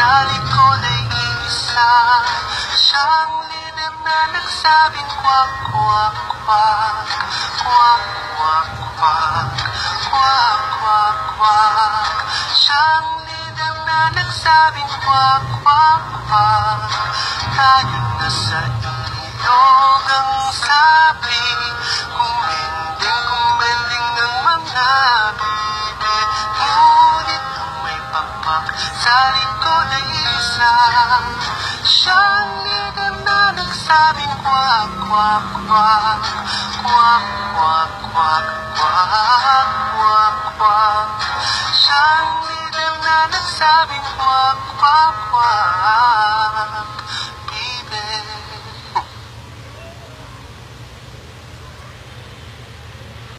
Sa likod ay isa siyang lider na nagsabing kwak, kwak, kwak, kwak, kwak, kwak, kwak, kwak, kwak. Siyang lider na nagsabing kwak, kwak, kwak. Tayo na sa ilog ang sabi, kumending ang mga bibig. Ngunit ang may pakpak sa likod ay isa siyang lider na nagsabing kwak, kwak, kwak, kwak, kwak, kwak, kwak, kwak, kwak. Siyang lider na nagsabing kwak, kwak, kwak.